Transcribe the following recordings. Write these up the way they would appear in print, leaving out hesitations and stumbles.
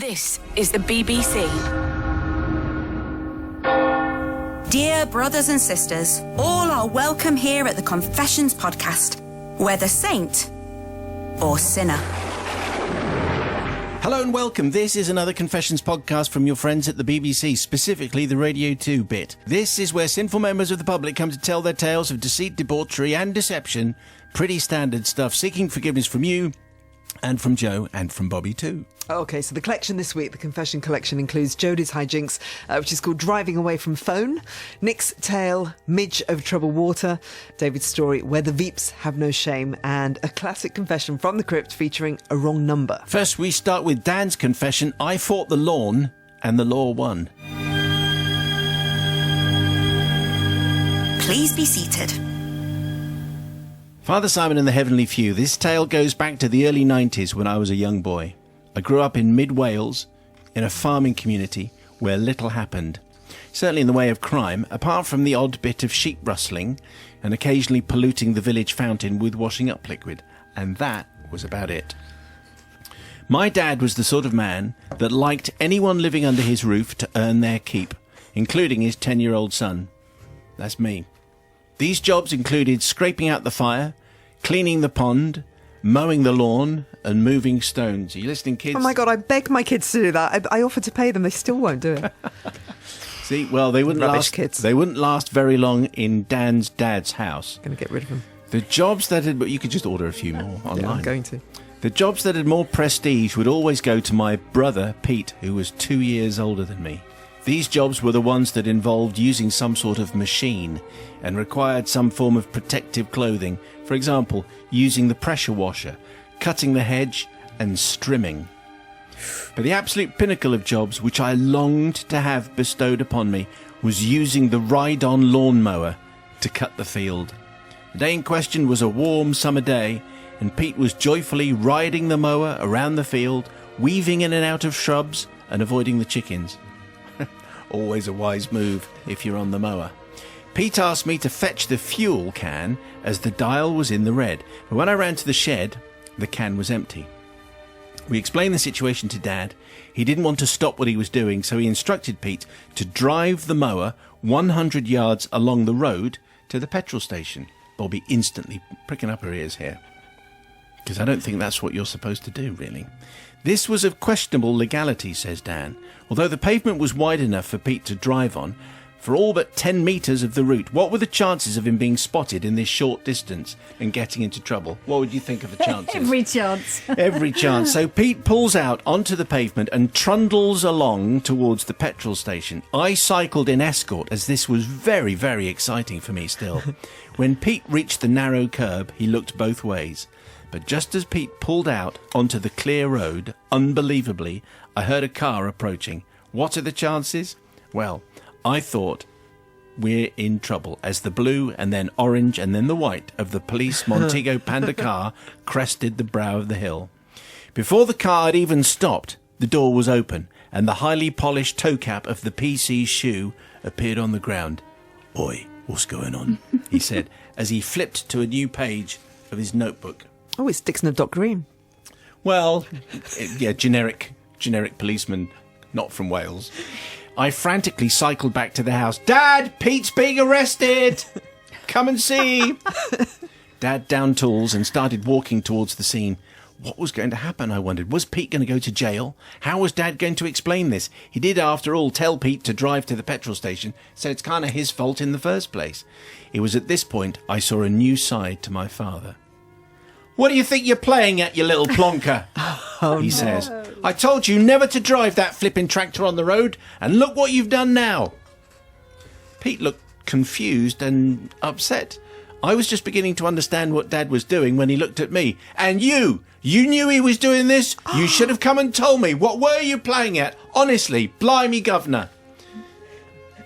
This is the BBC. Dear brothers and sisters, all are welcome here at the Confessions podcast, whether saint or sinner. Hello and welcome. This is another Confessions podcast from your friends at the BBC, specifically the Radio 2 bit. This is where sinful members of the public come to tell their tales of deceit, debauchery and deception. Pretty standard stuff, seeking forgiveness from you and from Joe and from Bobby too. OK, so the collection this week, the Confession collection, includes Jodie's hijinks, which is called Driving Away from Phone, Nick's tale, Midge over Troubled Water, David's story, Where the Veeps Have No Shame, and a classic confession from the crypt featuring a wrong number. First, we start with Dan's confession, I fought the lawn and the law won. Please be seated. Father Simon and the Heavenly Few, this tale goes back to the early 90s when I was a young boy. I grew up in mid-Wales, in a farming community where little happened. Certainly in the way of crime, apart from the odd bit of sheep rustling and occasionally polluting the village fountain with washing up liquid. And that was about it. My dad was the sort of man that liked anyone living under his roof to earn their keep, including his 10-year-old son. That's me. These jobs included scraping out the fire, cleaning the pond, mowing the lawn and moving stones. Are you listening, kids? Oh my God, I beg my kids to do that. I offered to pay them, they still won't do it. See, well, they wouldn't Rubbish last. kids. They wouldn't last very long in Dan's dad's house. Going to get rid of them. The jobs that had, but you could just order a few more online. Yeah, I'm going to. The jobs that had more prestige would always go to my brother Pete, who was 2 years older than me. These jobs were the ones that involved using some sort of machine and required some form of protective clothing. For example, using the pressure washer, cutting the hedge and strimming. But the absolute pinnacle of jobs which I longed to have bestowed upon me was using the ride-on lawnmower to cut the field. The day in question was a warm summer day, and Pete was joyfully riding the mower around the field, weaving in and out of shrubs and avoiding the chickens. Always a wise move if you're on the mower. Pete asked me to fetch the fuel can as the dial was in the red, but when I ran to the shed, the can was empty. We explained the situation to Dad. He didn't want to stop what he was doing, so he instructed Pete to drive the mower 100 yards along the road to the petrol station. Bobby instantly pricking up her ears here, because I don't think that's what you're supposed to do, really. This was of questionable legality, says Dan. Although the pavement was wide enough for Pete to drive on, for all but 10 metres of the route, what were the chances of him being spotted in this short distance and getting into trouble? What would you think of the chances? Every chance. Every chance. So Pete pulls out onto the pavement and trundles along towards the petrol station. I cycled in escort, as this was very, very exciting for me still. When Pete reached the narrow curb, he looked both ways. But just as Pete pulled out onto the clear road, unbelievably, I heard a car approaching. What are the chances? Well, I thought we're in trouble as the blue and then orange and then the white of the police Montego Panda car crested the brow of the hill. Before the car had even stopped, the door was open and the highly polished toe cap of the PC's shoe appeared on the ground. "Oi, what's going on?" he said as he flipped to a new page of his notebook. Oh, it's Dixon of Dock Green. Well, yeah, generic policeman, not from Wales. I frantically cycled back to the house. "Dad, Pete's being arrested! Come and see!" Dad downed tools and started walking towards the scene. What was going to happen, I wondered? Was Pete going to go to jail? How was Dad going to explain this? He did, after all, tell Pete to drive to the petrol station, so it's kind of his fault in the first place. It was at this point I saw a new side to my father. "What do you think you're playing at, you little plonker?" he says. "I told you never to drive that flipping tractor on the road, and look what you've done now." Pete looked confused and upset. I was just beginning to understand what Dad was doing when he looked at me. "And you knew he was doing this? You should have come and told me. What were you playing at? Honestly, blimey, governor."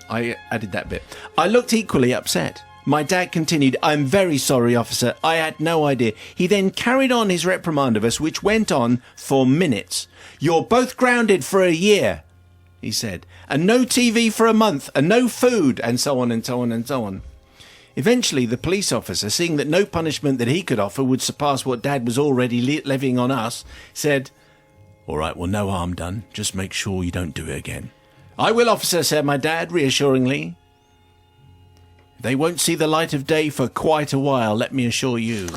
I added that bit. I looked equally upset. My dad continued, "I'm very sorry, officer. I had no idea." He then carried on his reprimand of us, which went on for minutes. "You're both grounded for a year," he said, "and no TV for a month, and no food," and so on and so on and so on. Eventually, the police officer, seeing that no punishment that he could offer would surpass what Dad was already levying on us, said, All right, well, no harm done. Just make sure you don't do it again. I will, officer, said my dad, reassuringly. They won't see the light of day for quite a while, let me assure you.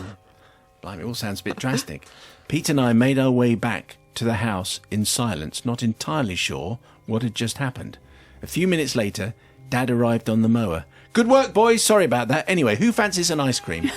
Blimey, it all sounds a bit drastic. Pete and I made our way back to the house in silence, not entirely sure what had just happened. A few minutes later, Dad arrived on the mower. Good work, boys. Sorry about that. Anyway, who fancies an ice cream?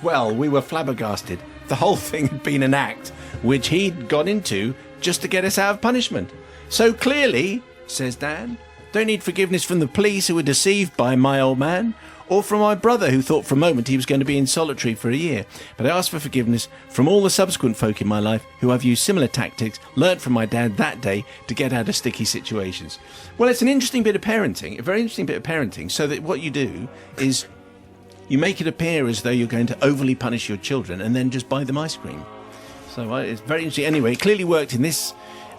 Well, we were flabbergasted. The whole thing had been an act, which he'd got into just to get us out of punishment. So clearly, says Dad, don't need forgiveness from the police who were deceived by my old man, or from my brother who thought for a moment he was going to be in solitary for a year. But I ask for forgiveness from all the subsequent folk in my life who have used similar tactics, learnt from my dad that day to get out of sticky situations. Well, it's an interesting bit of parenting, a very interesting bit of parenting, so that what you do is you make it appear as though you're going to overly punish your children and then just buy them ice cream. So it's very interesting. Anyway, it clearly worked in this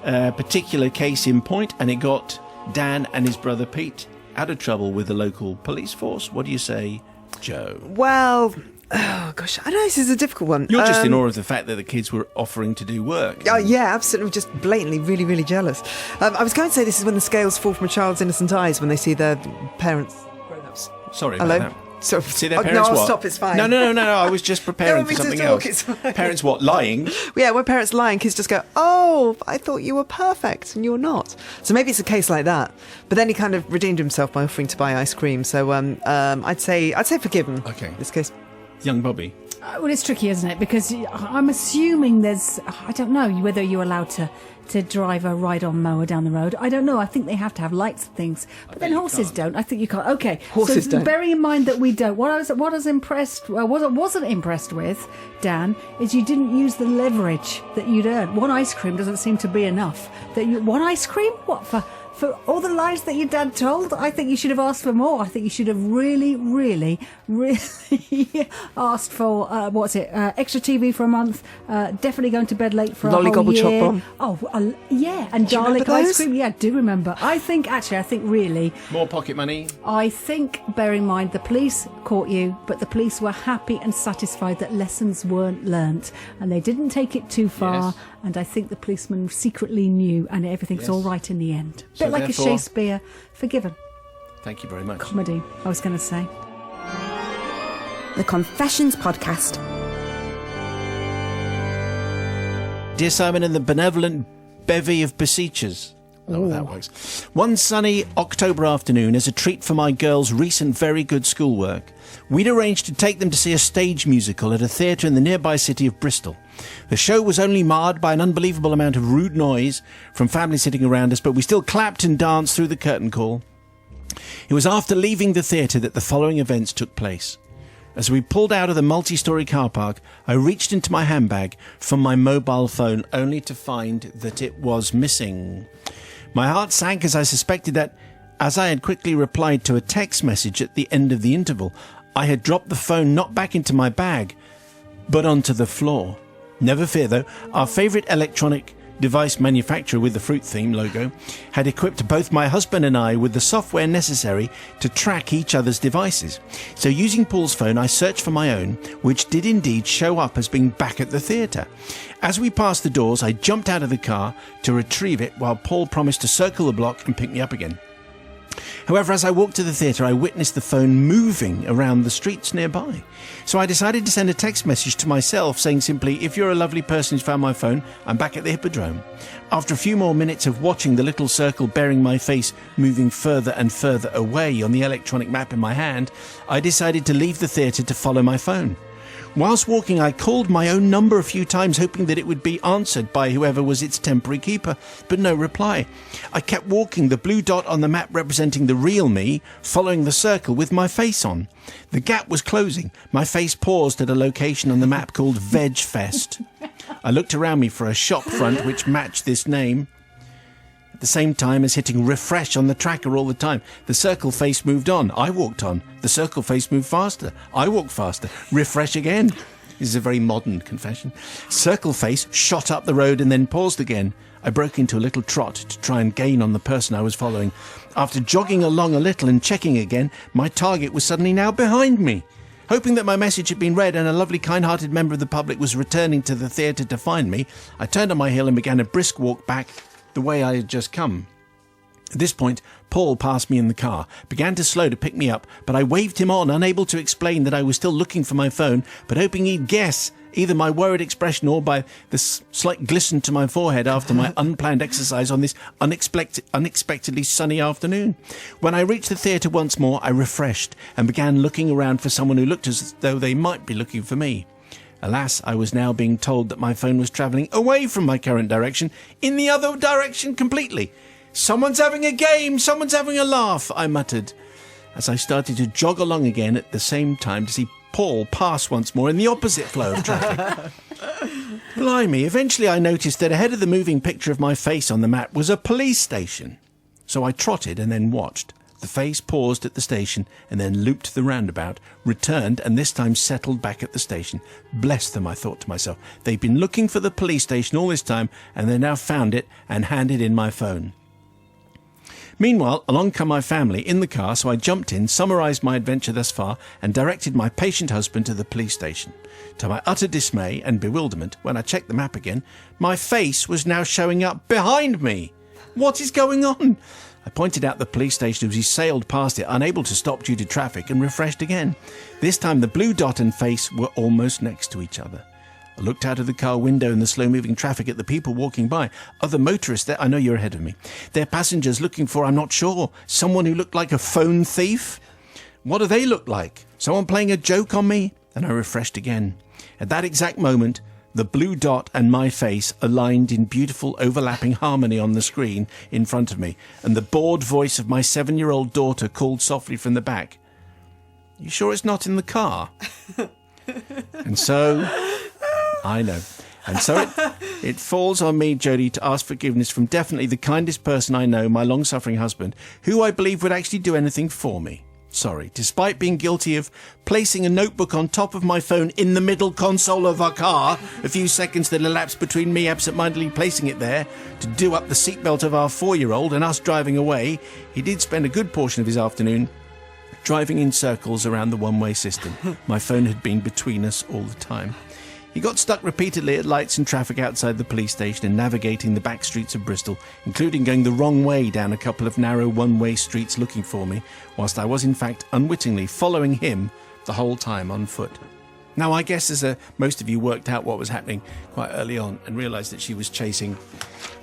particular case in point, and it got Dan and his brother Pete out of trouble with the local police force. What do you say, Joe? Well, oh gosh, I know this is a difficult one. You're just in awe of the fact that the kids were offering to do work. Oh, yeah, absolutely. Just blatantly, really, really jealous. I was going to say this is when the scales fall from a child's innocent eyes when they see their parents grown-ups. Sorry Hello? about that. So, See their parents no, I'll what? stop, it's fine. No. I was just preparing for something else. It's fine. Parents what? Lying? Yeah, when parents lie and kids just go, oh, I thought you were perfect and you're not. So maybe it's a case like that. But then he kind of redeemed himself by offering to buy ice cream. So I'd say forgiven. Okay. In this case. Young Bobby. Well, it's tricky, isn't it? Because I'm assuming I don't know whether you're allowed to drive a ride-on mower down the road. I don't know. I think they have to have lights and things. But then horses don't. I think you can't. Okay. Horses don't. Bearing in mind that we don't. What I wasn't impressed with, Dan, is you didn't use the leverage that you'd earned. One ice cream doesn't seem to be enough. One ice cream? What, for all the lies that your dad told? I think you should have asked for more. I think you should have really, really, really asked for, extra TV for a month, definitely going to bed late for a whole year. Lollygobble chop bomb. Oh, yeah, and Do you garlic remember ice those? cream. Yeah, I do remember. I think really, More pocket money? I think, bear in mind, the police caught you, but the police were happy and satisfied that lessons weren't learnt, and they didn't take it too far, Yes. and I think the policeman secretly knew, and everything's Yes. all right in the end. So Bit like therefore- a Shakespeare, forgiven. Thank you very much. Comedy, I was going to say. The Confessions Podcast. Dear Simon and the benevolent bevy of beseechers. Oh, that works. One sunny October afternoon, as a treat for my girls' recent very good schoolwork, we'd arranged to take them to see a stage musical at a theatre in the nearby city of Bristol. The show was only marred by an unbelievable amount of rude noise from families sitting around us, but we still clapped and danced through the curtain call. It was after leaving the theatre that the following events took place. As we pulled out of the multi-storey car park, I reached into my handbag for my mobile phone, only to find that it was missing. My heart sank as I suspected that, as I had quickly replied to a text message at the end of the interval, I had dropped the phone not back into my bag, but onto the floor. Never fear, though, our favourite electronic device manufacturer with the fruit theme logo had equipped both my husband and I with the software necessary to track each other's devices. So using Paul's phone, I searched for my own, which did indeed show up as being back at the theatre. As we passed the doors, I jumped out of the car to retrieve it while Paul promised to circle the block and pick me up again. However, as I walked to the theatre, I witnessed the phone moving around the streets nearby. So I decided to send a text message to myself saying simply, if you're a lovely person who's found my phone, I'm back at the Hippodrome. After a few more minutes of watching the little circle bearing my face moving further and further away on the electronic map in my hand, I decided to leave the theatre to follow my phone. Whilst walking, I called my own number a few times, hoping that it would be answered by whoever was its temporary keeper, but no reply. I kept walking, the blue dot on the map representing the real me, following the circle with my face on. The gap was closing. My face paused at a location on the map called Veg Fest. I looked around me for a shop front which matched this name. At the same time as hitting refresh on the tracker all the time, the circle face moved on. I walked on. The circle face moved faster. I walked faster. Refresh again. This is a very modern confession. Circle face shot up the road and then paused again. I broke into a little trot to try and gain on the person I was following. After jogging along a little and checking again, my target was suddenly now behind me. Hoping that my message had been read and a lovely kind-hearted member of the public was returning to the theatre to find me, I turned on my heel and began a brisk walk back the way I had just come. At this point, Paul passed me in the car, began to slow to pick me up, but I waved him on, unable to explain that I was still looking for my phone, but hoping he'd guess either my worried expression or by the slight glisten to my forehead after my unplanned exercise on this unexpectedly sunny afternoon. When I reached the theatre once more, I refreshed and began looking around for someone who looked as though they might be looking for me. Alas, I was now being told that my phone was travelling away from my current direction, in the other direction completely. "Someone's having a game, someone's having a laugh," I muttered, as I started to jog along again at the same time to see Paul pass once more in the opposite flow of traffic. Blimey, eventually I noticed that ahead of the moving picture of my face on the map was a police station. So I trotted and then watched. The face paused at the station and then looped the roundabout, returned and this time settled back at the station. Bless them, I thought to myself. They'd been looking for the police station all this time and they now found it and handed in my phone. Meanwhile, along come my family in the car, so I jumped in, summarised my adventure thus far, and directed my patient husband to the police station. To my utter dismay and bewilderment, when I checked the map again, my face was now showing up behind me. What is going on? I pointed out the police station as he sailed past it, unable to stop due to traffic, and refreshed again. This time the blue dot and face were almost next to each other. I looked out of the car window in the slow-moving traffic at the people walking by. Other motorists there. I know you're ahead of me. Their passengers looking for, I'm not sure, someone who looked like a phone thief? What do they look like? Someone playing a joke on me? And I refreshed again. At that exact moment, the blue dot and my face aligned in beautiful overlapping harmony on the screen in front of me, and the bored voice of my 7-year-old daughter called softly from the back, "You sure it's not in the car?" And so... I know. And so it falls on me, Jodie, to ask forgiveness from definitely the kindest person I know, my long-suffering husband, who I believe would actually do anything for me. Sorry, despite being guilty of placing a notebook on top of my phone in the middle console of our car, a few seconds that elapsed between me absent-mindedly placing it there to do up the seatbelt of our 4-year-old and us driving away, he did spend a good portion of his afternoon driving in circles around the one-way system. My phone had been between us all the time. He got stuck repeatedly at lights and traffic outside the police station and navigating the back streets of Bristol, including going the wrong way down a couple of narrow one-way streets looking for me, whilst I was in fact unwittingly following him the whole time on foot. Now, I guess as most of you worked out what was happening quite early on and realised that she was chasing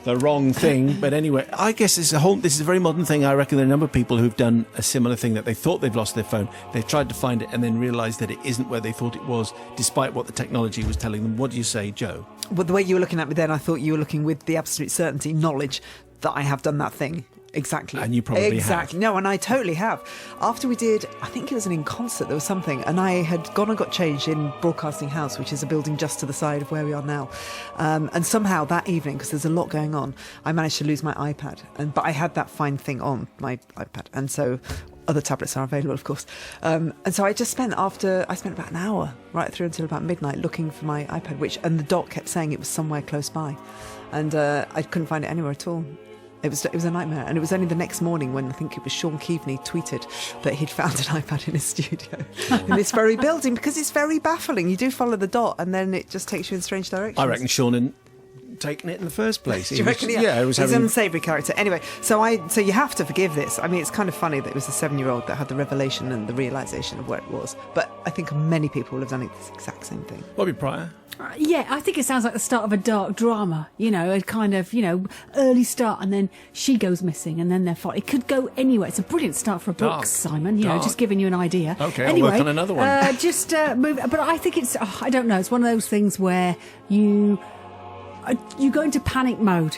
the wrong thing. But anyway, I guess this is a very modern thing. I reckon there are a number of people who've done a similar thing, that they thought they've lost their phone. They've tried to find it and then realised that it isn't where they thought it was, despite what the technology was telling them. What do you say, Joe? Well, the way you were looking at me then, I thought you were looking with the absolute certainty, knowledge that I have done that thing. Exactly. And you probably have. No, and I totally have. After we did, I think it was an in concert, there was something, and I had gone and got changed in Broadcasting House, which is a building just to the side of where we are now. And somehow that evening, because there's a lot going on, I managed to lose my iPad. But I had that fine thing on my iPad. And so other tablets are available, of course. And so I spent about an hour, right through until about midnight, looking for my iPad, and the dot kept saying it was somewhere close by. And I couldn't find it anywhere at all. It was a nightmare, and it was only the next morning when I think it was Sean Keaveney tweeted that he'd found an iPad in his studio in this very building, because it's very baffling. You do follow the dot, and then it just takes you in strange directions. I reckon Sean hadn't taken it in the first place. Do you reckon? Yeah, it was he's an unsavoury character. Anyway, so you have to forgive this. I mean, it's kind of funny that it was the 7-year-old that had the revelation and the realisation of where it was. But I think many people will have done the exact same thing. Bobby Pryor. Yeah, I think it sounds like the start of a dark drama, a kind of, early start, and then she goes missing, and then they're fighting. It could go anywhere. It's a brilliant start for a book, Simon, just giving you an idea. Okay, anyway, I'll work on another one. Just move, but I think it's, I don't know, it's one of those things where you go into panic mode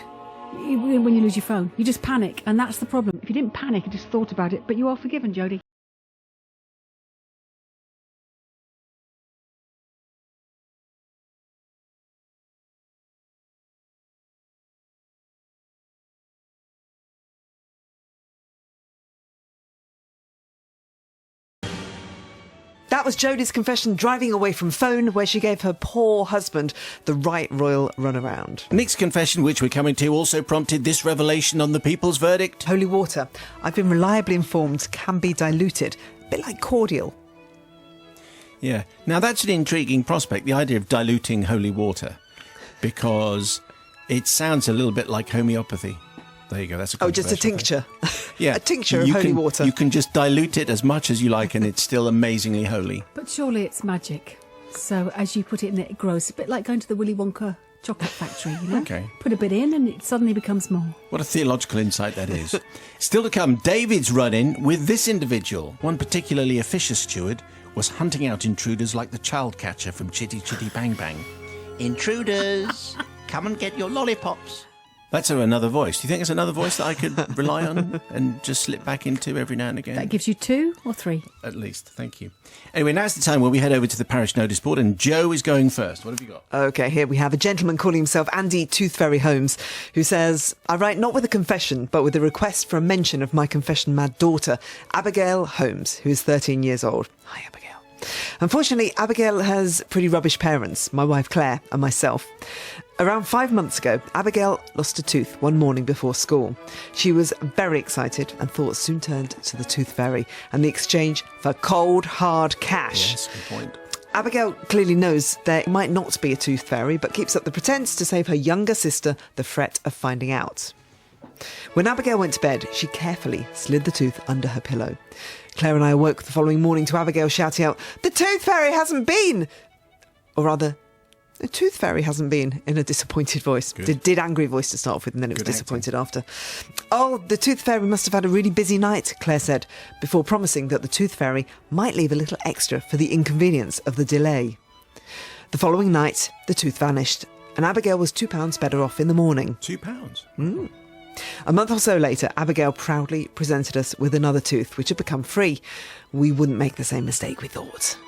when you lose your phone. You just panic, and that's the problem. If you didn't panic, you just thought about it, but you are forgiven, Jodie. That was Jodie's confession driving away from phone, where she gave her poor husband the right royal runaround. Nick's confession, which we're coming to, also prompted this revelation on the people's verdict. Holy water, I've been reliably informed, can be diluted, a bit like cordial. Yeah. Now, that's an intriguing prospect, the idea of diluting holy water, because it sounds a little bit like homeopathy. There you go. That's a just a tincture. Yeah. A tincture of holy water. You can just dilute it as much as you like, and it's still amazingly holy. But surely it's magic. So as you put it in, it grows. A bit like going to the Willy Wonka chocolate factory, you know? Okay. Put a bit in and it suddenly becomes more. What a theological insight that is. Still to come, David's run-in with this individual. One particularly officious steward was hunting out intruders like the child catcher from Chitty Chitty Bang Bang. Intruders, come and get your lollipops. That's another voice. Do you think it's another voice that I could rely on and just slip back into every now and again? That gives you 2 or 3? At least. Thank you. Anyway, now's the time where we head over to the parish notice board, and Joe is going first. What have you got? OK, here we have a gentleman calling himself Andy Tooth Fairy Holmes, who says, I write not with a confession, but with a request for a mention of my confession-mad daughter, Abigail Holmes, who is 13 years old. Hi, Abigail. Unfortunately, Abigail has pretty rubbish parents, my wife Claire and myself. Around 5 months ago, Abigail lost a tooth one morning before school. She was very excited and thoughts soon turned to the Tooth Fairy and the exchange for cold, hard cash. Yes, good point. Abigail clearly knows there might not be a Tooth Fairy, but keeps up the pretense to save her younger sister the fret of finding out. When Abigail went to bed, she carefully slid the tooth under her pillow. Claire and I awoke the following morning to Abigail shouting out, "The Tooth Fairy hasn't been!" Or rather, the Tooth Fairy hasn't been, in a disappointed voice. Did angry voice to start off with, and then it was disappointed after. "Oh, the Tooth Fairy must have had a really busy night," Claire said, before promising that the Tooth Fairy might leave a little extra for the inconvenience of the delay. The following night, the tooth vanished, and Abigail was £2 better off in the morning. £2? A month or so later, Abigail proudly presented us with another tooth, which had become free. We wouldn't make the same mistake, we thought.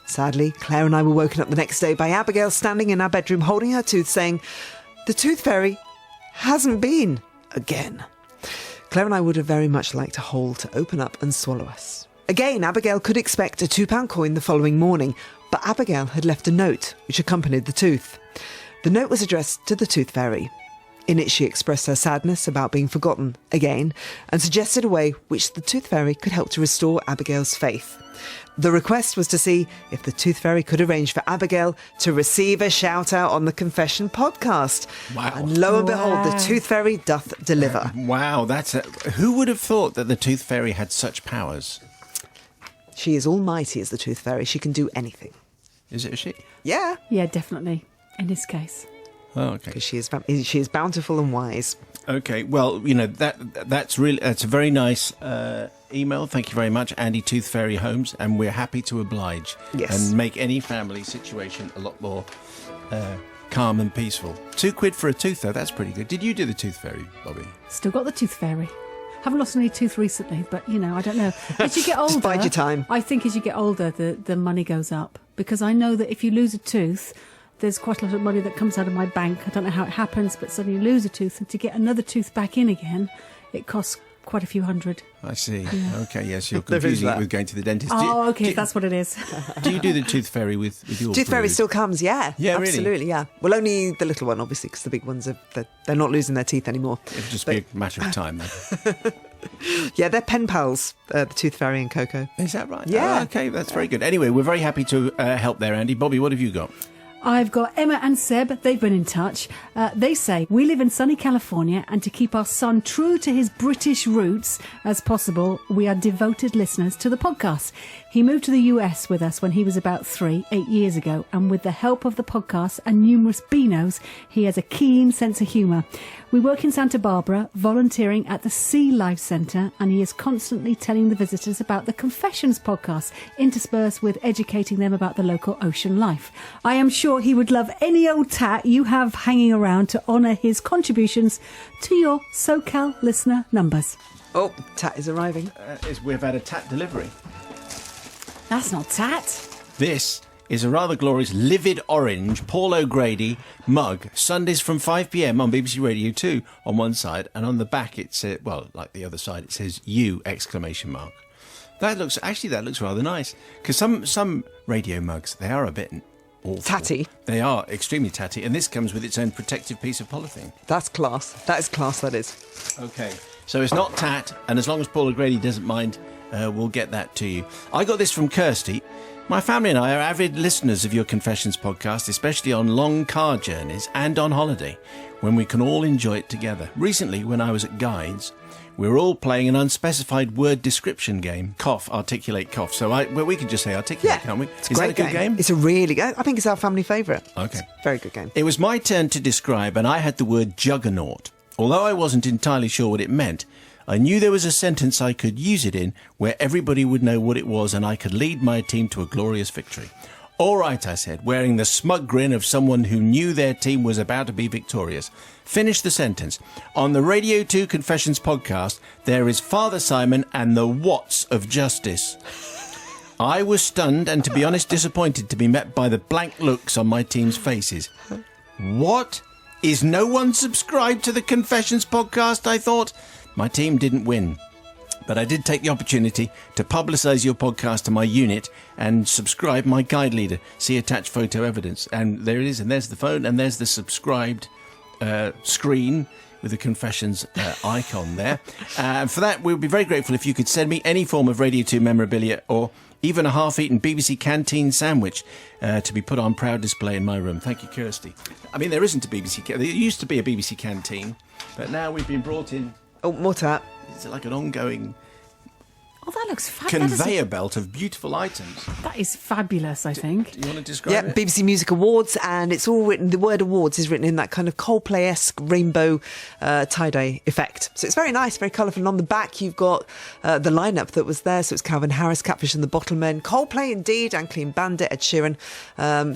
Sadly, Claire and I were woken up the next day by Abigail standing in our bedroom holding her tooth saying, "The Tooth Fairy hasn't been again." Claire and I would have very much liked a hole to open up and swallow us. Again, Abigail could expect a £2 coin the following morning, but Abigail had left a note which accompanied the tooth. The note was addressed to the Tooth Fairy. In it, she expressed her sadness about being forgotten again and suggested a way which the Tooth Fairy could help to restore Abigail's faith. The request was to see if the Tooth Fairy could arrange for Abigail to receive a shout-out on the Confession podcast. Wow. And lo and behold, the Tooth Fairy doth deliver. Wow, who would have thought that the Tooth Fairy had such powers? She is almighty as the Tooth Fairy. She can do anything. Is it a she? Yeah. Yeah, definitely. In this case. Oh, okay. Because she is bountiful and wise. Okay, well, that's a very nice email. Thank you very much, Andy Tooth Fairy Holmes, and we're happy to oblige. Yes. And make any family situation a lot more calm and peaceful. £2 for a tooth, though, that's pretty good. Did you do the Tooth Fairy, Bobby? Still got the Tooth Fairy. Haven't lost any tooth recently, but, I don't know. As you get older... Just bide your time. I think as you get older, the money goes up. Because I know that if you lose a tooth... There's quite a lot of money that comes out of my bank. I don't know how it happens, but suddenly you lose a tooth, and to get another tooth back in again, it costs quite a few hundred. I see. Yeah. Okay, yes, you're confusing it with going to the dentist. That's what it is. Do you do the Tooth Fairy with your Tooth Fairy brood? still comes, yeah. Yeah, really? Absolutely, yeah. Well, only the little one, obviously, because the big ones, they're not losing their teeth anymore. It'll just be a matter of time, then. Yeah, they're pen pals, the Tooth Fairy and Coco. Is that right? Yeah. Oh, okay, that's very good. Anyway, we're very happy to help there, Andy. Bobby, what have you got? I've got Emma and Seb. They've been in touch. They say, we live in sunny California, and to keep our son true to his British roots as possible, we are devoted listeners to the podcast. He moved to the US with us when he was about 8 years ago, and with the help of the podcast and numerous Beanos, he has a keen sense of humour. We work in Santa Barbara, volunteering at the Sea Life Centre, and he is constantly telling the visitors about the Confessions podcast, interspersed with educating them about the local ocean life. I am sure he would love any old tat you have hanging around to honour his contributions to your SoCal listener numbers. Oh, tat is arriving. We've had a tat delivery. That's not tat. This is a rather glorious livid orange Paul O'Grady mug. Sundays from 5 p.m. on BBC Radio 2 on one side, and on the back it says, like the other side, it says "you!" ! That looks rather nice, because some radio mugs, they are a bit awful. Tatty. They are extremely tatty, and this comes with its own protective piece of polythene. That's class. That is class, that is. Okay, so it's not tat, and as long as Paul O'Grady doesn't mind, we'll get that to you. I got this from Kirsty, My family and I are avid listeners of your Confessions podcast, especially on long car journeys and on holiday, when we can all enjoy it together. Recently, when I was at Guides, we were all playing an unspecified word description game. Cough, articulate, cough. So we can just say articulate, can't we? It's a great game. It's a really good... I think it's our family favourite. Okay. Very good game. It was my turn to describe, and I had the word juggernaut. Although I wasn't entirely sure what it meant, I knew there was a sentence I could use it in where everybody would know what it was and I could lead my team to a glorious victory. All right, I said, wearing the smug grin of someone who knew their team was about to be victorious. Finish the sentence. On the Radio 2 Confessions podcast, there is Father Simon and the Watts of Justice. I was stunned and, to be honest, disappointed to be met by the blank looks on my team's faces. What? Is no one subscribed to the Confessions podcast, I thought? My team didn't win, but I did take the opportunity to publicise your podcast to my unit and subscribe my guide leader. See attached photo evidence. And there it is, and there's the phone, and there's the subscribed screen with the Confessions icon there. For that, we would be very grateful if you could send me any form of Radio 2 memorabilia or even a half-eaten BBC canteen sandwich to be put on proud display in my room. Thank you, Kirsty. I mean, there isn't a BBC... There used to be a BBC canteen, but now we've been brought in... Oh, more tap. It's like an ongoing Oh, that looks fabulous. conveyor belt of beautiful items. That is fabulous, I think. Do you want to describe it? BBC Music Awards, and it's all written, the word awards is written in that kind of Coldplay-esque rainbow tie-dye effect. So it's very nice, very colourful. And on the back, you've got the lineup that was there. So it's Calvin Harris, Catfish and the Bottlemen, Coldplay indeed, and Clean Bandit, Ed Sheeran.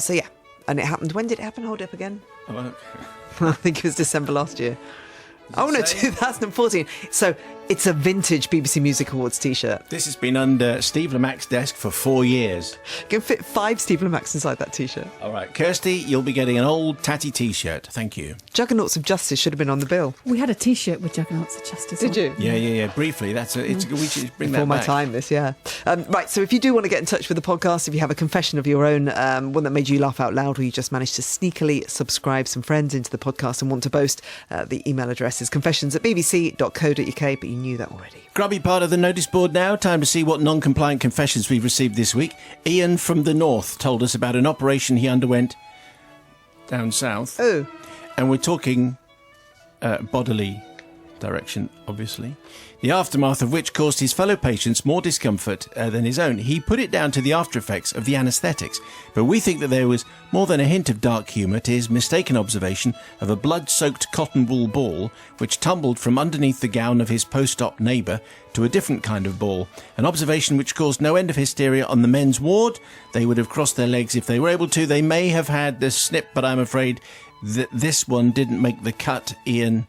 So yeah, and it happened. When did it happen? Hold it up again. Oh, okay. I think it was December last year. Oh no, 2014. So it's a vintage BBC Music Awards t-shirt. This has been under Steve Lamac's desk for 4 years. You can fit 5 Steve Lamac's inside that t-shirt. All right, Kirsty, you'll be getting an old tatty t-shirt. Thank you. Juggernauts of Justice should have been on the bill. We had a T-shirt with Juggernauts of Justice. Did you? Yeah. Briefly, we should bring that Before my back. time, this, yeah. Right, so if you do want to get in touch with the podcast, if you have a confession of your own, one that made you laugh out loud, or you just managed to sneakily subscribe some friends into the podcast and want to boast, the email address is confessions@bbc.co.uk, but you knew that already. Grubby part of the notice board now. Time to see what non-compliant confessions we've received this week. Ian from the north told us about an operation he underwent down south. Oh. And we're talking bodily direction, obviously. The aftermath of which caused his fellow patients more discomfort than his own. He put it down to the after effects of the anaesthetics, but we think that there was more than a hint of dark humour to his mistaken observation of a blood-soaked cotton wool ball which tumbled from underneath the gown of his post-op neighbour to a different kind of ball, an observation which caused no end of hysteria on the men's ward. They would have crossed their legs if they were able to. They may have had the snip, but I'm afraid that this one didn't make the cut, Ian.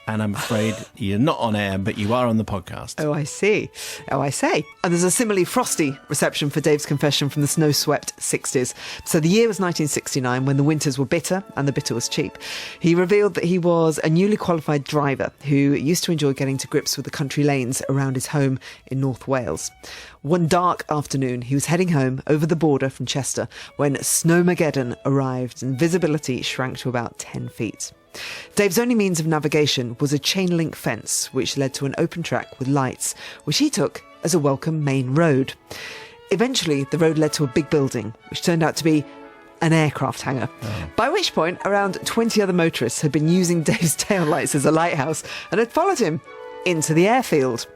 And I'm afraid you're not on air, but you are on the podcast. Oh, I see. Oh, I say. And there's a similarly frosty reception for Dave's confession from the snow-swept 60s. So the year was 1969, when the winters were bitter and the bitter was cheap. He revealed that he was a newly qualified driver who used to enjoy getting to grips with the country lanes around his home in North Wales. One dark afternoon, he was heading home over the border from Chester when Snowmageddon arrived and visibility shrank to about 10 feet. Dave's only means of navigation was a chain-link fence, which led to an open track with lights, which he took as a welcome main road. Eventually, the road led to a big building, which turned out to be an aircraft hangar, by which point around 20 other motorists had been using Dave's taillights as a lighthouse and had followed him into the airfield.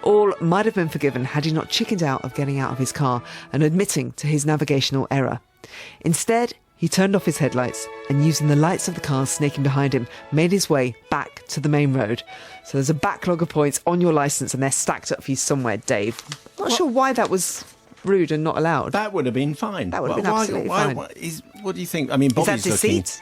All might have been forgiven had he not chickened out of getting out of his car and admitting to his navigational error. Instead, he turned off his headlights and, using the lights of the cars snaking behind him, made his way back to the main road. So there's a backlog of points on your licence and they're stacked up for you somewhere, Dave. Not sure why that was rude and not allowed. That would have been fine. That would have been absolutely fine. What do you think? I mean, Is that Bobby's looking deceit?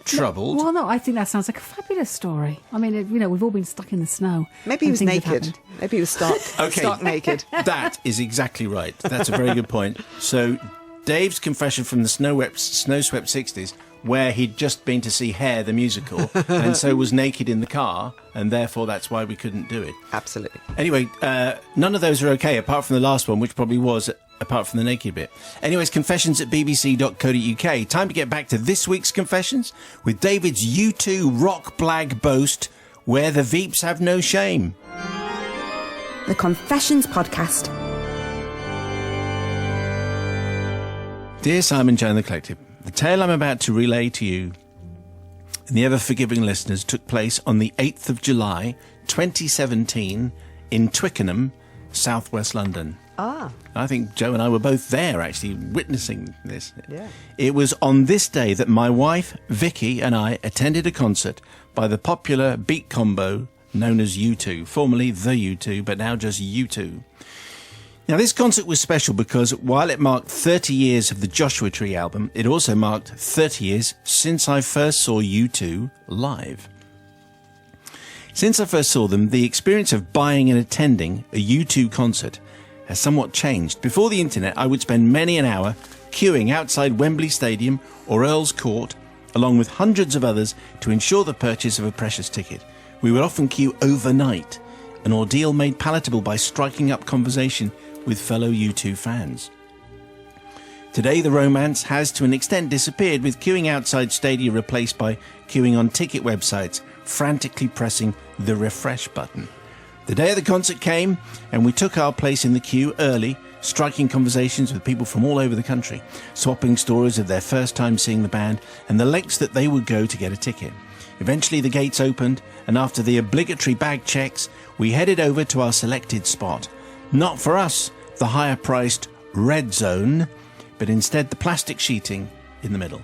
troubled. Well, no, I think that sounds like a fabulous story. I mean, we've all been stuck in the snow. Maybe he and was things have naked. happened. Maybe he was stark, stark naked. That is exactly right. That's a very good point. So Dave's confession from the snow-swept 60s, where he'd just been to see Hair the musical and so was naked in the car, and therefore that's why we couldn't do it. Absolutely. Anyway, none of those are okay, apart from the last one, which probably was, apart from the naked bit. Anyways, confessions@bbc.co.uk. Time to get back to this week's confessions with David's U2 rock blag boast, Where the Veeps Have No Shame. The Confessions Podcast. Dear Simon, Joe and the Collective, the tale I'm about to relay to you and the ever-forgiving listeners took place on the 8th of July, 2017, in Twickenham, southwest London. I think Joe and I were both there, actually, witnessing this. Yeah. It was on this day that my wife, Vicky, and I attended a concert by the popular beat combo known as U2, formerly The U2, but now just U2. Now, this concert was special because while it marked 30 years of the Joshua Tree album, it also marked 30 years since I first saw U2 live. Since I first saw them, the experience of buying and attending a U2 concert has somewhat changed. Before the internet, I would spend many an hour queuing outside Wembley Stadium or Earl's Court, along with hundreds of others, to ensure the purchase of a precious ticket. We would often queue overnight, an ordeal made palatable by striking up conversation with fellow U2 fans. Today, the romance has to an extent disappeared, with queuing outside stadia replaced by queuing on ticket websites, frantically pressing the refresh button. The day of the concert came, and we took our place in the queue early, striking conversations with people from all over the country, swapping stories of their first time seeing the band and the lengths that they would go to get a ticket. Eventually the gates opened, and after the obligatory bag checks, we headed over to our selected spot. Not for us, the higher-priced red zone, but instead the plastic sheeting in the middle.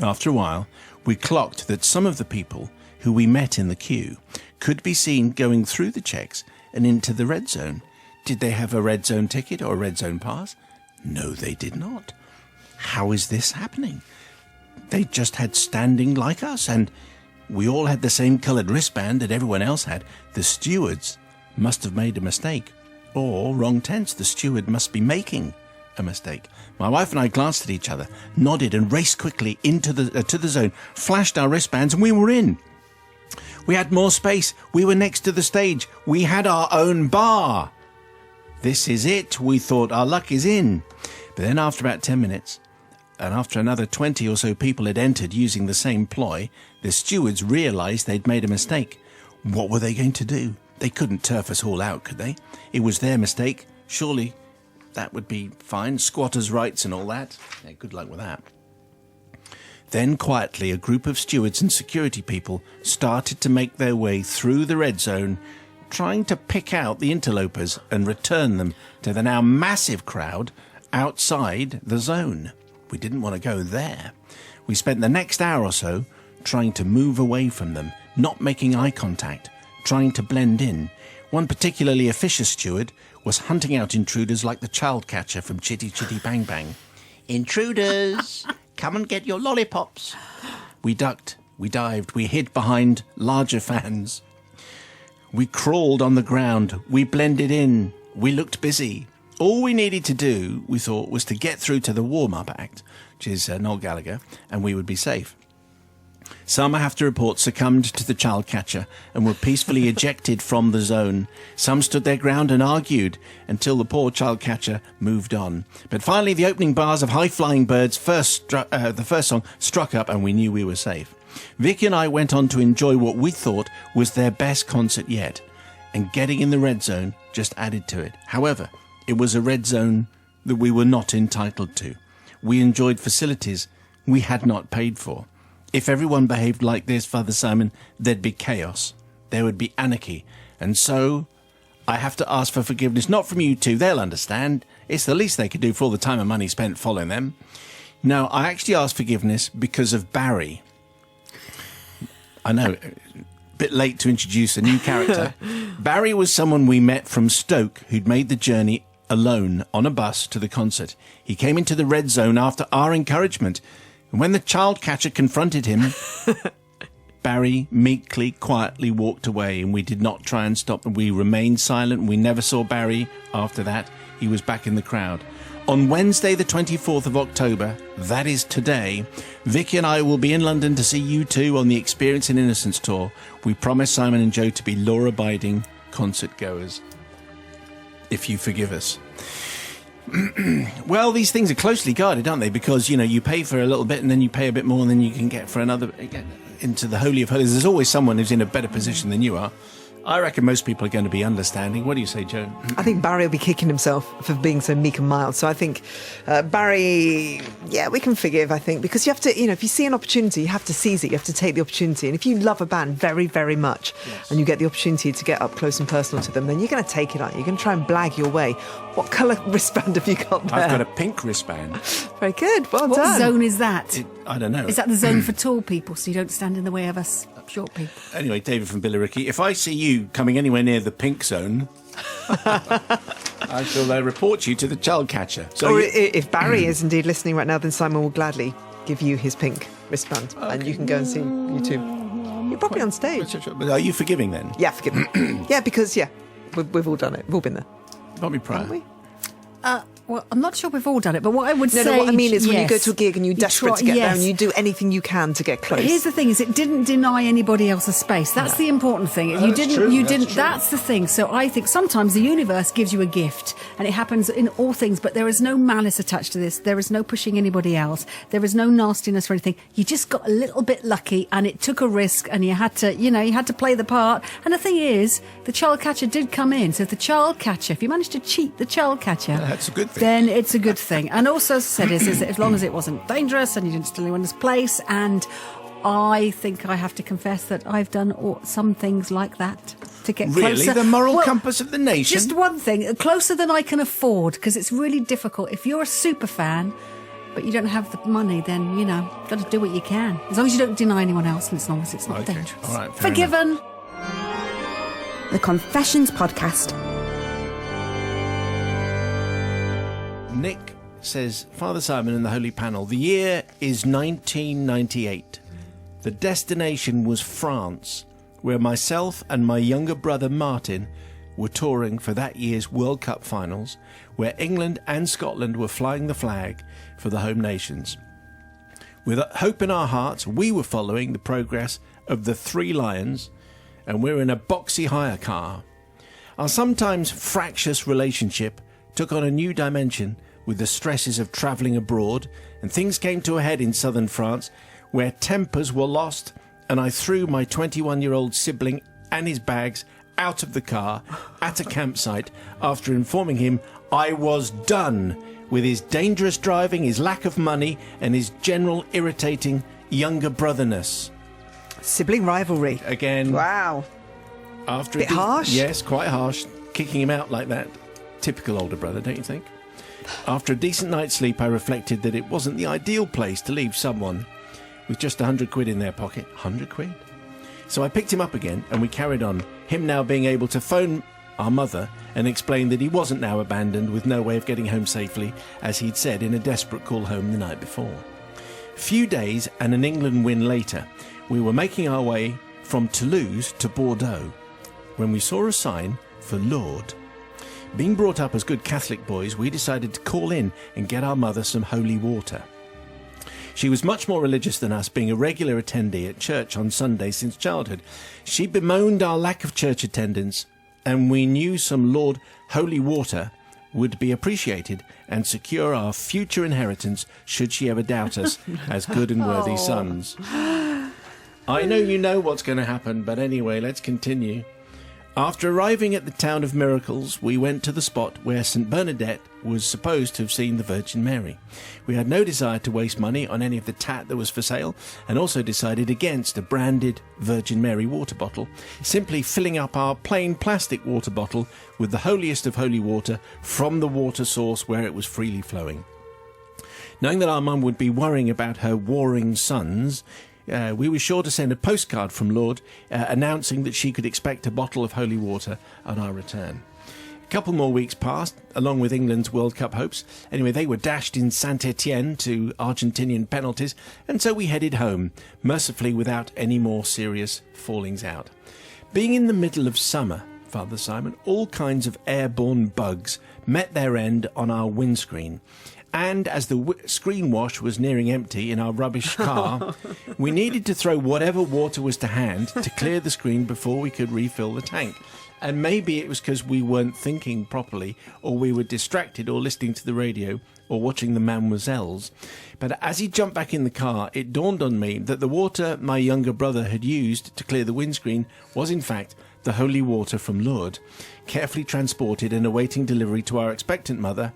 After a while, we clocked that some of the people who we met in the queue could be seen going through the checks and into the red zone. Did they have a red zone ticket or a red zone pass? No, they did not. How is this happening? They just had standing like us, and we all had the same coloured wristband that everyone else had. The stewards must have made a mistake. Or, wrong tense, the steward must be making a mistake. My wife and I glanced at each other, nodded and raced quickly into to the zone, flashed our wristbands, and we were in. We had more space. We were next to the stage. We had our own bar. This is it. We thought our luck is in. But then after about 10 minutes, and after another 20 or so people had entered using the same ploy, the stewards realised they'd made a mistake. What were they going to do? They couldn't turf us all out, could they? It was their mistake. Surely that would be fine. Squatters' rights and all that. Yeah, good luck with that. Then quietly a group of stewards and security people started to make their way through the red zone, trying to pick out the interlopers and return them to the now massive crowd outside the zone. We didn't want to go there. We spent the next hour or so trying to move away from them, not making eye contact, trying to blend in. One particularly officious steward was hunting out intruders like the child catcher from Chitty Chitty Bang Bang. Intruders! Come and get your lollipops. We ducked, we dived, we hid behind larger fans. We crawled on the ground, we blended in, we looked busy. All we needed to do, we thought, was to get through to the warm-up act, which is Noel Gallagher, and we would be safe. Some, I have to report, succumbed to the child catcher and were peacefully ejected from the zone. Some stood their ground and argued until the poor child catcher moved on. But finally, the opening bars of High Flying Birds' the first song struck up, and we knew we were safe. Vicky and I went on to enjoy what we thought was their best concert yet, and getting in the red zone just added to it. However, it was a red zone that we were not entitled to. We enjoyed facilities we had not paid for. If everyone behaved like this, Father Simon, there'd be chaos. There would be anarchy. And so I have to ask for forgiveness, not from you two. They'll understand. It's the least they could do for all the time and money spent following them. No, I actually asked forgiveness because of Barry. I know, a bit late to introduce a new character. Barry was someone we met from Stoke who'd made the journey alone on a bus to the concert. He came into the red zone after our encouragement. And when the child catcher confronted him, Barry meekly, quietly walked away, and we did not try and stop him. We remained silent. We never saw Barry after that. He was back in the crowd. On Wednesday, the 24th of October, that is today, Vicky and I will be in London to see U2 on the Experience in Innocence tour. We promise Simon and Joe to be law-abiding concert goers. If you forgive us. Well, these things are closely guarded, aren't they? Because, you know, you pay for a little bit and then you pay a bit more and then you can get for another, into the Holy of Holies. There's always someone who's in a better position than you are. I reckon most people are going to be understanding. What do you say, Joe? I think Barry will be kicking himself for being so meek and mild. So I think Barry, we can forgive, I think, because you have to, if you see an opportunity, you have to seize it. You have to take the opportunity. And if you love a band very, very much and you get the opportunity to get up close and personal to them, then you're going to take it, aren't you? You're going to try and blag your way. What colour wristband have you got there? I've got a pink wristband. Very good. Well What done. zone is that? I don't know. Is that the zone for tall people so you don't stand in the way of us short people? Anyway, David from Billericay, if I see you coming anywhere near the pink zone, I shall report you to the child catcher. So if Barry is indeed listening right now, then Simon will gladly give you his pink wristband and you can go and see YouTube. You're probably on stage. But are you forgiving then? Yeah, forgive me. Yeah, because, we've all done it. We've all been there. Bobby Pryor. Haven't we? Well, I'm not sure we've all done it, but what I would say... No, what I mean is when you yes. go to a gig and you're desperate to get there yes. and you do anything you can to get close. But here's the thing: is it didn't deny anybody else a space. That's the important thing. That's the thing. So I think sometimes the universe gives you a gift, and it happens in all things. But there is no malice attached to this. There is no pushing anybody else. There is no nastiness or anything. You just got a little bit lucky, and it took a risk, and you had to play the part. And the thing is, the child catcher did come in. So if the child catcher, if you managed to cheat the child catcher, that's a good thing. Then it's a good thing. And also, as I said, is that as long as it wasn't dangerous and you didn't steal anyone's place. And I think I have to confess that I've done some things like that to get closer. Really? The moral compass of the nation? Just one thing, closer than I can afford, because it's really difficult. If you're a super fan, but you don't have the money, then, got to do what you can. As long as you don't deny anyone else, and as long as it's not dangerous. All right, fair Forgiven. enough. The Confessions Podcast. Nick says, Father Simon and the Holy Panel, the year is 1998. The destination was France, where myself and my younger brother Martin were touring for that year's World Cup finals, where England and Scotland were flying the flag for the home nations. With hope in our hearts, we were following the progress of the Three Lions, and we're in a boxy hire car. Our sometimes fractious relationship took on a new dimension with the stresses of travelling abroad, and things came to a head in southern France, where tempers were lost, and I threw my 21-year-old sibling and his bags out of the car at a campsite after informing him I was done with his dangerous driving, his lack of money, and his general irritating younger brotherness. Sibling rivalry. Again. Wow. After Bit harsh? Yes, quite harsh. Kicking him out like that. Typical older brother, don't you think? After a decent night's sleep, I reflected that it wasn't the ideal place to leave someone with just 100 quid in their pocket. 100 quid? So I picked him up again, and we carried on, him now being able to phone our mother and explain that he wasn't now abandoned with no way of getting home safely, as he'd said in a desperate call home the night before. A few days and an England win later, we were making our way from Toulouse to Bordeaux when we saw a sign for Lourdes. Being brought up as good Catholic boys, we decided to call in and get our mother some holy water. She was much more religious than us, being a regular attendee at church on Sundays since childhood. She bemoaned our lack of church attendance, and we knew some Lord holy water would be appreciated and secure our future inheritance should she ever doubt us as good and worthy sons. I know you know what's going to happen, but anyway, let's continue. After arriving at the town of Miracles, we went to the spot where St. Bernadette was supposed to have seen the Virgin Mary. We had no desire to waste money on any of the tat that was for sale, and also decided against a branded Virgin Mary water bottle, simply filling up our plain plastic water bottle with the holiest of holy water from the water source where it was freely flowing. Knowing that our mum would be worrying about her warring sons, we were sure to send a postcard from Lourdes announcing that she could expect a bottle of holy water on our return. A couple more weeks passed, along with England's World Cup hopes. Anyway, they were dashed in Saint-Etienne to Argentinian penalties, and so we headed home, mercifully without any more serious fallings out. Being in the middle of summer, Father Simon, all kinds of airborne bugs met their end on our windscreen. And as the screen wash was nearing empty in our rubbish car, we needed to throw whatever water was to hand to clear the screen before we could refill the tank. And maybe it was because we weren't thinking properly, or we were distracted, or listening to the radio, or watching the Mademoiselles. But as he jumped back in the car, it dawned on me that the water my younger brother had used to clear the windscreen was in fact the holy water from Lourdes, carefully transported and awaiting delivery to our expectant mother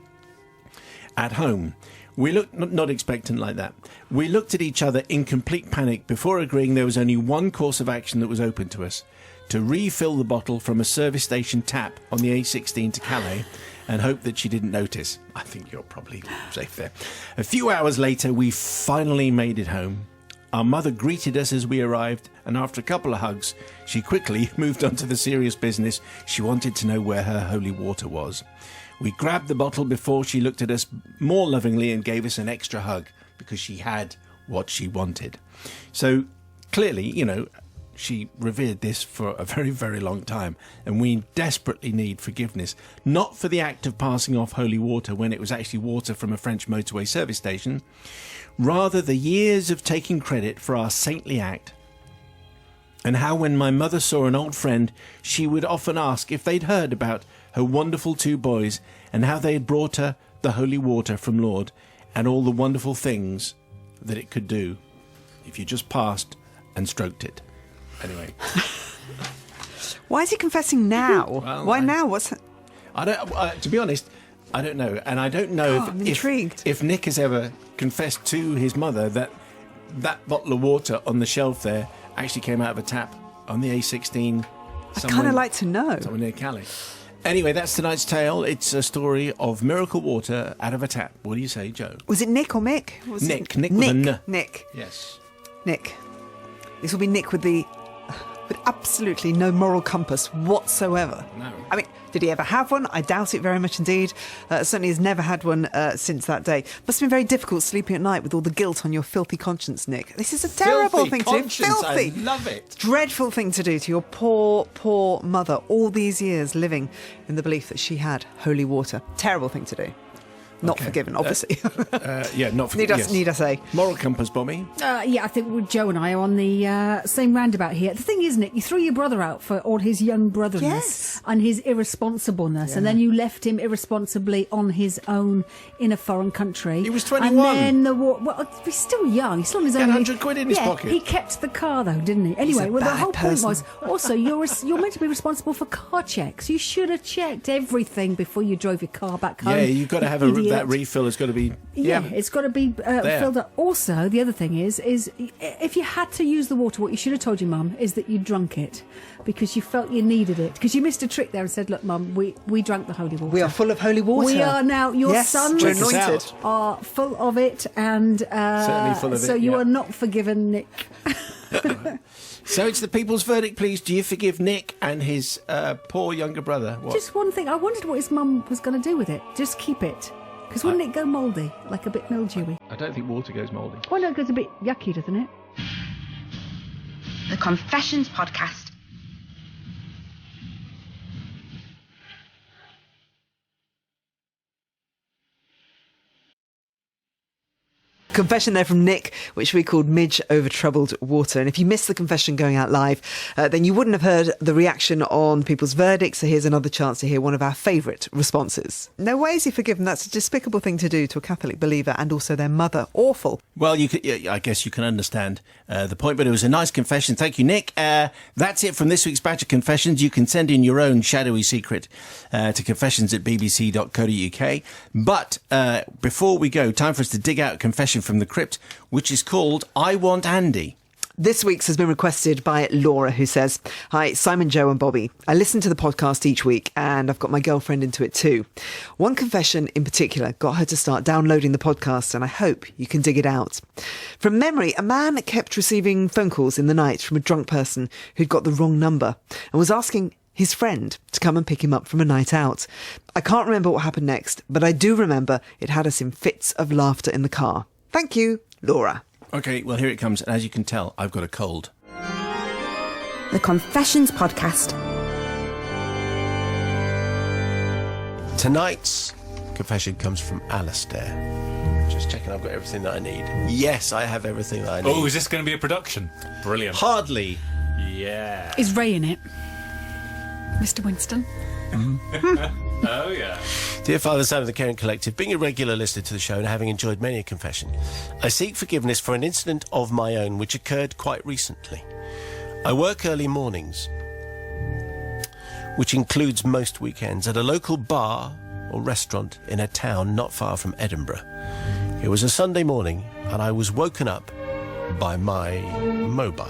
at home. We looked, not expectant like that. We looked at each other in complete panic before agreeing there was only one course of action that was open to us: to refill the bottle from a service station tap on the A16 to Calais and hope that she didn't notice. I think you're probably safe there. A few hours later, we finally made it home. Our mother greeted us as we arrived, and after a couple of hugs, she quickly moved on to the serious business. She wanted to know where her holy water was. We grabbed the bottle before she looked at us more lovingly and gave us an extra hug because she had what she wanted. So clearly, she revered this for a very, very long time, and we desperately need forgiveness, not for the act of passing off holy water when it was actually water from a French motorway service station, rather the years of taking credit for our saintly act, and how when my mother saw an old friend, she would often ask if they'd heard about her wonderful 2 boys and how they had brought her the holy water from Lourdes and all the wonderful things that it could do if you just passed and stroked it. Anyway. Why is he confessing now? Well, Why now? What's... I don't. To be honest, I don't know, and I don't know I'm intrigued. if Nick has ever confessed to his mother that bottle of water on the shelf there actually came out of a tap on the A16. I'd kind of like to know. Somewhere near Calais. Anyway, that's tonight's tale. It's a story of miracle water out of a tap. What do you say, Joe? Was it Nick or Mick? What was Nick. it? Nick with an N. Nick. Yes. Nick. This will be Nick with absolutely no moral compass whatsoever. No. I mean, did he ever have one? I doubt it very much indeed. Certainly has never had one since that day. Must have been very difficult sleeping at night with all the guilt on your filthy conscience, Nick. This is a terrible thing to do. Filthy. I love it. Dreadful thing to do to your poor, poor mother, all these years living in the belief that she had holy water. Terrible thing to do. Not forgiven, obviously. Yeah, not forgiven. Need I say? Moral compass, Bobby. Yeah, I think Joe and I are on the same roundabout here. The thing is, Nick, you threw your brother out for all his young brotherness Yes. and his irresponsibleness, and then you left him irresponsibly on his own in a foreign country. He was 21. And then he's still young. He's still on his He own. had 100 quid in his pocket. He kept the car, though, didn't he? Anyway, a well, the bad whole person. point was, also, you're meant to be responsible for car checks. You should have checked everything before you drove your car back home. Yeah, you've got to have Idiot. that refill has got to be... Yeah, it's got to be filled up. Also, the other thing is if you had to use the water, what you should have told your mum is that you drunk it because you felt you needed it. Because you missed a trick there and said, look, Mum, we drank the holy water. We are full of holy water. We are now. Your Yes, sons we're Check us anointed. out. are full of it, and Certainly full of it, so you yeah. are not forgiven, Nick. So it's the people's verdict, please. Do you forgive Nick and his poor younger brother? What? Just one thing. I wondered what his mum was going to do with it. Just keep it. Because wouldn't it go mouldy, like a bit mildewy? I don't think water goes mouldy. Well, no, it goes a bit yucky, doesn't it? The Confessions Podcast. Confession there from Nick, which we called Midge Over Troubled Water. And if you missed the confession going out live, then you wouldn't have heard the reaction on people's verdicts. So here's another chance to hear one of our favourite responses. No way is he forgiven. That's a despicable thing to do to a Catholic believer and also their mother. Awful. Well, I guess you can understand the point, but it was a nice confession. Thank you, Nick. That's it from this week's batch of confessions. You can send in your own shadowy secret to confessions@bbc.co.uk. But before we go, time for us to dig out a confession from the crypt, which is called I Want Andy. This week's has been requested by Laura, who says, "Hi, Simon, Joe and Bobby. I listen to the podcast each week and I've got my girlfriend into it too. One confession in particular got her to start downloading the podcast and I hope you can dig it out. From memory, a man kept receiving phone calls in the night from a drunk person who'd got the wrong number and was asking his friend to come and pick him up from a night out. I can't remember what happened next, but I do remember it had us in fits of laughter in the car. Thank you, Laura." Okay, well, here it comes. And as you can tell, I've got a cold. The Confessions Podcast. Tonight's confession comes from Alistair. Just checking I've got everything that I need. Yes, I have everything that I need. Oh, is this going to be a production? Brilliant. Hardly. Yeah. Is Ray in it? Mr. Winston? Oh, yeah. Dear Father, Son of the Caring Collective, being a regular listener to the show and having enjoyed many a confession, I seek forgiveness for an incident of my own which occurred quite recently. I work early mornings. which includes most weekends, at a local bar or restaurant in a town not far from Edinburgh. It was a Sunday morning, and I was woken up by my mobile.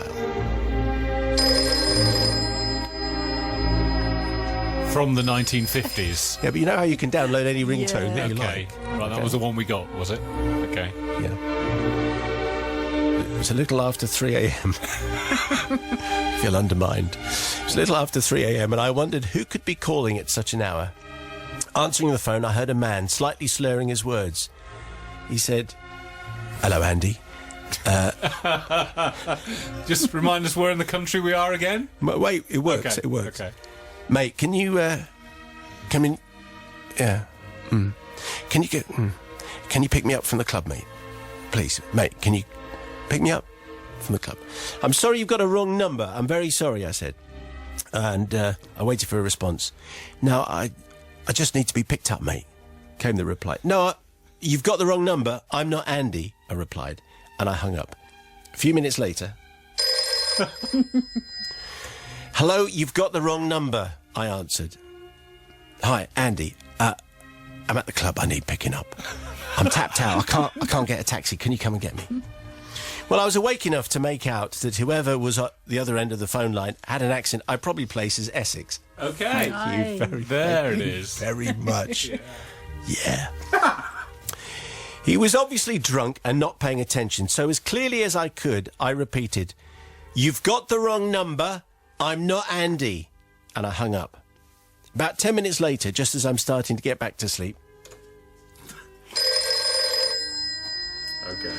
From the 1950s. Yeah, but you know how you can download any ringtone that you Okay. like? Right, that was the one we got, was it? Okay. Yeah. It was a little after 3 a.m. Feel undermined. It was a little after 3 a.m. and I wondered who could be calling at such an hour. Answering the phone, I heard a man slightly slurring his words. He said, "Hello, Andy." Just remind us where in the country we are again? Wait, it works. Okay. It works. Okay. Mate, can you come in? Yeah. Can you Can you pick me up from the club, mate? Please, mate. Can you pick me up from the club? I'm sorry, you've got a wrong number. I'm very sorry, I said, and I waited for a response. No, I just need to be picked up, mate. Came the reply. No, you've got the wrong number. I'm not Andy, I replied, and I hung up. A few minutes later. Hello, you've got the wrong number, I answered. Hi, Andy. I'm at the club. I need picking up. I'm tapped out. I can't get a taxi. Can you come and get me? Well, I was awake enough to make out that whoever was at the other end of the phone line had an accent I'd probably place as Essex. Okay. Thank you very, There it is. very much. Yeah. He was obviously drunk and not paying attention, so as clearly as I could, I repeated, "You've got the wrong number. I'm not Andy." And I hung up. About 10 minutes later, just as I'm starting to get back to sleep. Okay.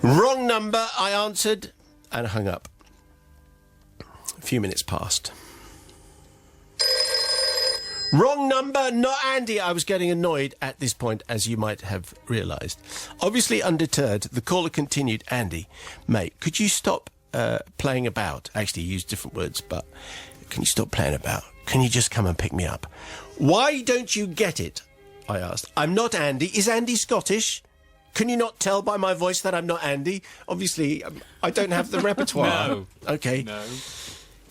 "Wrong number," I answered, and hung up. A few minutes passed. "Wrong number, not Andy." I was getting annoyed at this point, as you might have realised. Obviously undeterred, the caller continued, "Andy, mate, could you stop playing about?" Actually, he used different words, but can you stop playing about? Can you just come and pick me up? "Why don't you get it?" I asked. "I'm not Andy. Is Andy Scottish? Can you not tell by my voice that I'm not Andy?" Obviously, I don't have the repertoire. No. Okay. No.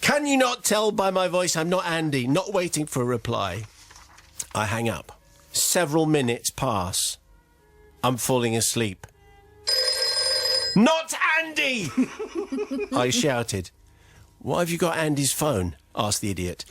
"Can you not tell by my voice I'm not Andy?" Not waiting for a reply, I hang up. Several minutes pass. I'm falling asleep. "Not Andy!" I shouted. "Why have you got Andy's phone?" asked the idiot.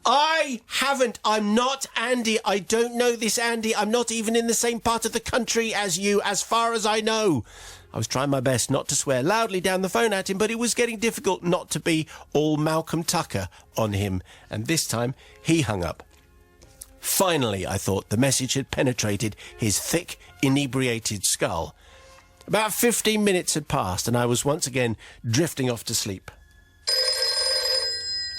"I haven't. I'm not Andy. I don't know this Andy. I'm not even in the same part of the country as you, as far as I know." I was trying my best not to swear loudly down the phone at him, but it was getting difficult not to be all Malcolm Tucker on him, and this time he hung up. Finally, I thought, the message had penetrated his thick, inebriated skull. About 15 minutes had passed, and I was once again drifting off to sleep.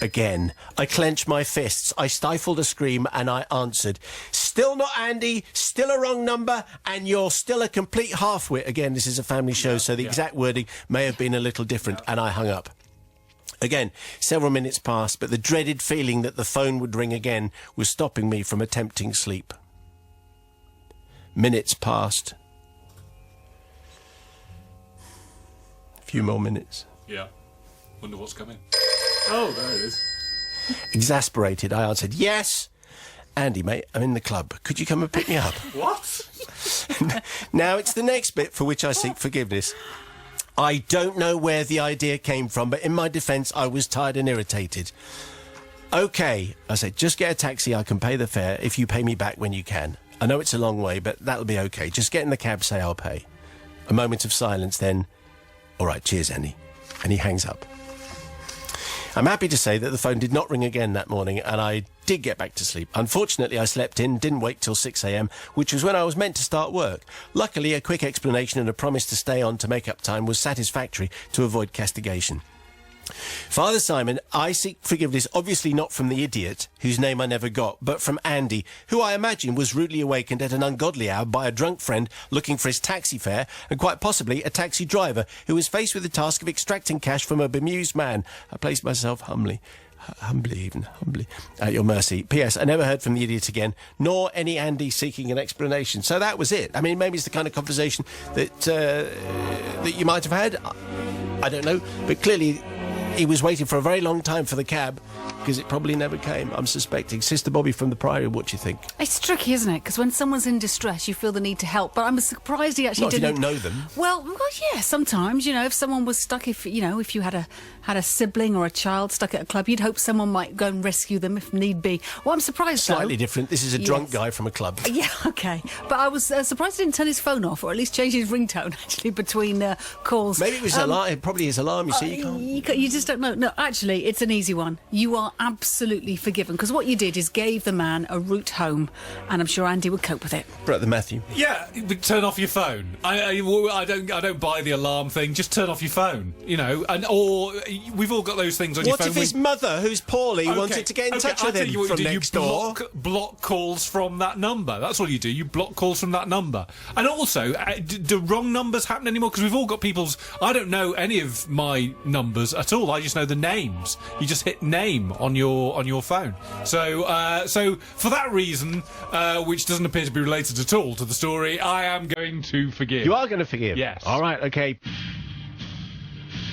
Again, I clenched my fists, I stifled a scream, and I answered, "Still not Andy, still a wrong number, and you're still a complete half-wit." Again, this is a family show, so the exact wording may have been a little different, and I hung up. Again, several minutes passed, but the dreaded feeling that the phone would ring again was stopping me from attempting sleep. Minutes passed. A few more minutes. Yeah. Wonder what's coming. Oh, there it is. Exasperated, I answered, "Yes." "Andy, mate, I'm in the club. Could you come and pick me up?" What? Now, it's the next bit for which I seek forgiveness. I don't know where the idea came from, but in my defence, I was tired and irritated. "OK," I said, "just get a taxi. I can pay the fare if you pay me back when you can. I know it's a long way, but that'll be OK. Just get in the cab, say I'll pay." A moment of silence, then, "All right, cheers, Andy." And he hangs up. I'm happy to say that the phone did not ring again that morning, and I did get back to sleep. Unfortunately, I slept in, didn't wake till 6 a.m, which was when I was meant to start work. Luckily, a quick explanation and a promise to stay on to make up time was satisfactory to avoid castigation. Father Simon, I seek forgiveness, obviously not from the idiot, whose name I never got, but from Andy, who I imagine was rudely awakened at an ungodly hour by a drunk friend looking for his taxi fare, and quite possibly a taxi driver who was faced with the task of extracting cash from a bemused man. I placed myself humbly at your mercy. P.S. I never heard from the idiot again, nor any Andy seeking an explanation. So that was it. I mean, maybe it's the kind of conversation that you might have had. I don't know, but clearly he was waiting for a very long time for the cab because it probably never came, I'm suspecting. Sister Bobby from the Priory, what do you think? It's tricky, isn't it? Because when someone's in distress, you feel the need to help. But I'm surprised he actually Not if you didn't. don't know them. Well, yeah. Sometimes, if someone was stuck, if you had a sibling or a child stuck at a club, you'd hope someone might go and rescue them if need be. Well, I'm surprised. Slightly different. This is a drunk Yes. guy from a club. Yeah, okay. But I was surprised he didn't turn his phone off, or at least change his ringtone actually between calls. Maybe it was alarm. Probably his alarm. You see, you can't. You just don't know. No, actually, it's an easy one. You are absolutely forgiven because what you did is gave the man a route home, and I'm sure Andy would cope with it. Brother Matthew. Yeah, but turn off your phone. I don't buy the alarm thing. Just turn off your phone. Or we've all got those things on your What phone. if his mother, who's poorly, wanted to get in touch I'll with tell him you what from you do. next You door? block calls from that number. That's all you do. You block calls from that number. And also, do wrong numbers happen anymore? Because we've all got people's. I don't know any of my numbers at all. I just know the names. You just hit name on your phone. So for that reason, which doesn't appear to be related at all to the story, I am going to forgive. You are going to forgive? Yes. All right, okay.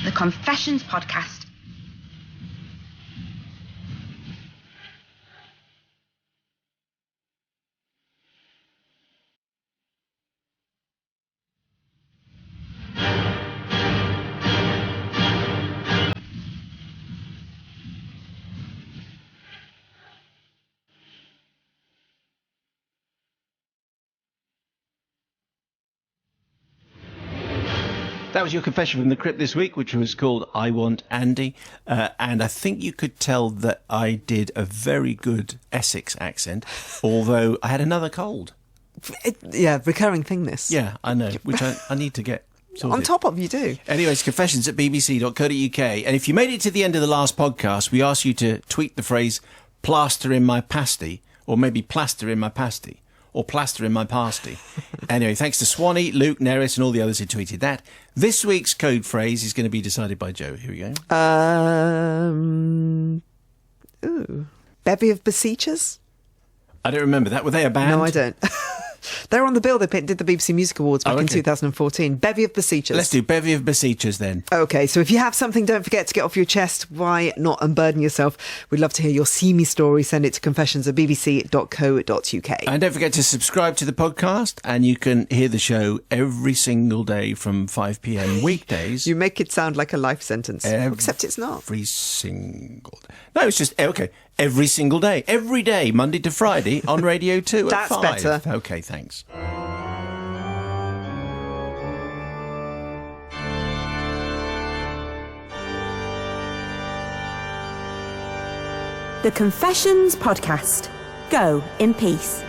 The Confessions Podcast. That was your confession from the crypt this week, which was called I Want Andy. And I think you could tell that I did a very good Essex accent, although I had another cold. Recurring thing this. Yeah, I know, which I need to get sorted. On top of you do. Anyways, confessions at bbc.co.uk. And if you made it to the end of the last podcast, we asked you to tweet the phrase plaster in my pasty, or maybe plaster in my pasty, or plaster in my pasty. Anyway, thanks to Swanee, Luke, Neris, and all the others who tweeted that. This week's code phrase is going to be decided by Joe. Here we go. Bevy of Beseechers? I don't remember that. Were they a band? No, I don't. They were on the bill. They did the BBC Music Awards back in 2014. Bevy of Beseechers. Let's do Bevy of Beseechers then. Okay, so if you have something, don't forget to get off your chest. Why not unburden yourself? We'd love to hear your see me story. Send it to confessions@bbc.co.uk. And don't forget to subscribe to the podcast, and you can hear the show every single day from 5 p.m. weekdays. You make it sound like a life sentence, except it's not. Every single day. No, it's just, okay, every single day. Every day, Monday to Friday, on Radio 2 That's at 5. better. Okay, thanks. The Confessions Podcast. Go in peace.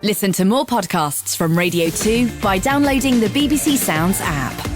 Listen to more podcasts from Radio 2 by downloading the BBC Sounds app.